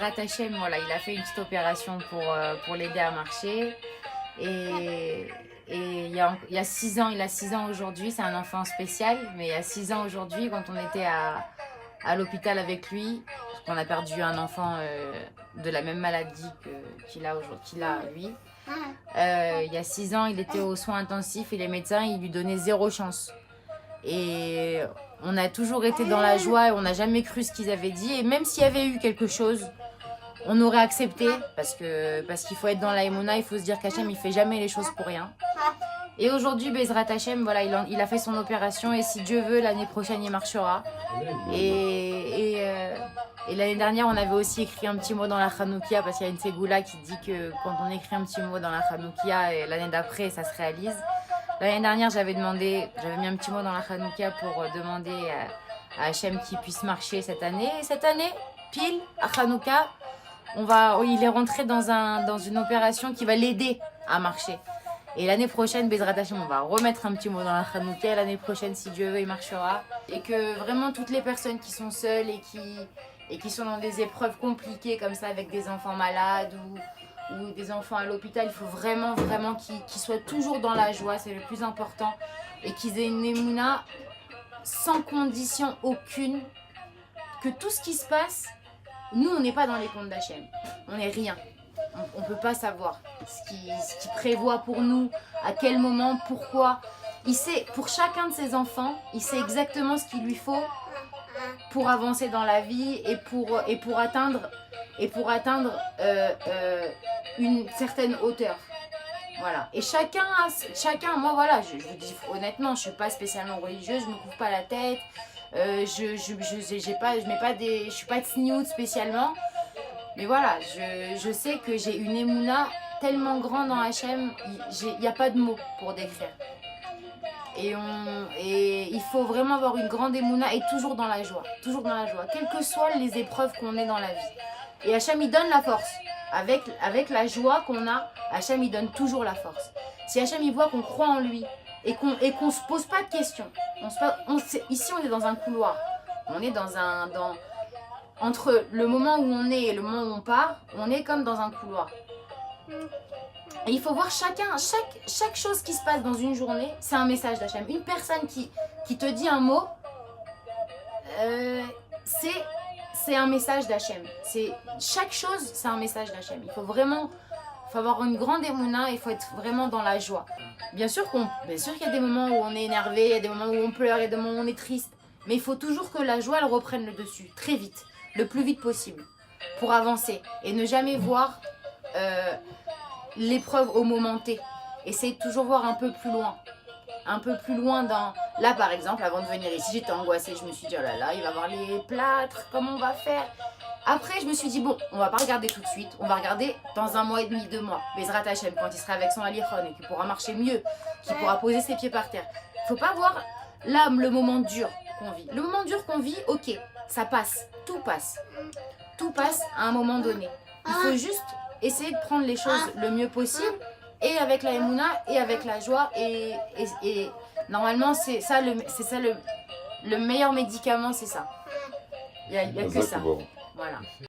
Ratachem, voilà, il a fait une petite opération pour l'aider à marcher. Et il y a 6 ans, il a 6 ans aujourd'hui, c'est un enfant spécial, mais il y a 6 ans aujourd'hui, quand on était à l'hôpital avec lui, parce qu'on a perdu un enfant de la même maladie qu'il a lui. Il y a 6 ans, il était aux soins intensifs et les médecins, ils lui donnaient 0 chance. Et on a toujours été dans la joie et on n'a jamais cru ce qu'ils avaient dit. Et même s'il y avait eu quelque chose, on aurait accepté parce qu'il faut être dans la Emouna, il faut se dire qu'Hachem il fait jamais les choses pour rien. Et aujourd'hui, Bezrat Hachem, voilà, il a fait son opération et si Dieu veut, l'année prochaine il marchera. Et l'année dernière, on avait aussi écrit un petit mot dans la Hanoukia parce qu'il y a une Ségoula qui dit que quand on écrit un petit mot dans la Hanoukia, l'année d'après, ça se réalise. L'année dernière, j'avais mis un petit mot dans la Hanoukia pour demander à Hachem qu'il puisse marcher cette année. Et cette année, pile, à Hanouka, il est rentré dans une opération qui va l'aider à marcher. Et l'année prochaine, Bezrat Hachem, on va remettre un petit mot dans la Hanouka. L'année prochaine, si Dieu veut, il marchera. Et que vraiment, toutes les personnes qui sont seules et qui sont dans des épreuves compliquées comme ça, avec des enfants malades ou des enfants à l'hôpital, il faut vraiment qu'ils soient toujours dans la joie, c'est le plus important. Et qu'ils aient une émouna sans condition aucune. Que tout ce qui se passe, nous, on n'est pas dans les comptes d'Hachem. On n'est rien. On ne peut pas savoir ce qu'il prévoit pour nous, à quel moment, pourquoi. Il sait, pour chacun de ses enfants, il sait exactement ce qu'il lui faut pour avancer dans la vie et pour atteindre une certaine hauteur. Voilà. Et chacun, moi voilà, je vous dis honnêtement, je ne suis pas spécialement religieuse, je ne me couvre pas la tête, je suis pas tsniout spécialement. Mais voilà, je sais que j'ai une émouna tellement grande en Hachem, il n'y a pas de mots pour décrire. Et il faut vraiment avoir une grande émouna et toujours dans la joie, quelles que soient les épreuves qu'on ait dans la vie. Et Hachem, il donne la force. Avec la joie qu'on a, Hachem, il donne toujours la force. Si Hachem, il voit qu'on croit en lui et qu'on se pose pas de questions, ici, on est dans un couloir. On est entre le moment où on est et le moment où on part, on est comme dans un couloir. Et il faut voir chaque chose qui se passe dans une journée, c'est un message d'Hachem. Une personne qui te dit un mot, c'est un message d'Hachem. Chaque chose, c'est un message d'Hachem. Il faut avoir une grande émouna, il faut être vraiment dans la joie. Bien sûr qu'il y a des moments où on est énervé, il y a des moments où on pleure, il y a des moments où on est triste. Mais il faut toujours que la joie, elle reprenne le dessus, très vite, le plus vite possible, pour avancer. Et ne jamais voir l'épreuve au moment T. Essayez de toujours voir un peu plus loin. Un peu plus loin dans... Là, par exemple, avant de venir ici, j'étais angoissée. Je me suis dit, oh là là, il va voir les plâtres, comment on va faire? Après, je me suis dit, bon, on va pas regarder tout de suite. On va regarder dans 1 mois et demi, 2 mois. Bezrat Hachem, quand il sera avec son alichon et qu'il pourra marcher mieux, qu'il pourra poser ses pieds par terre. Faut pas voir là le moment dur qu'on vit. Le moment dur qu'on vit, ok, ça passe. Tout passe. Tout passe à un moment donné. Il faut juste essayer de prendre les choses le mieux possible. Et avec la émouna, et avec la joie, et normalement, c'est ça le meilleur médicament, c'est ça. Il n'y a que ça. Voilà.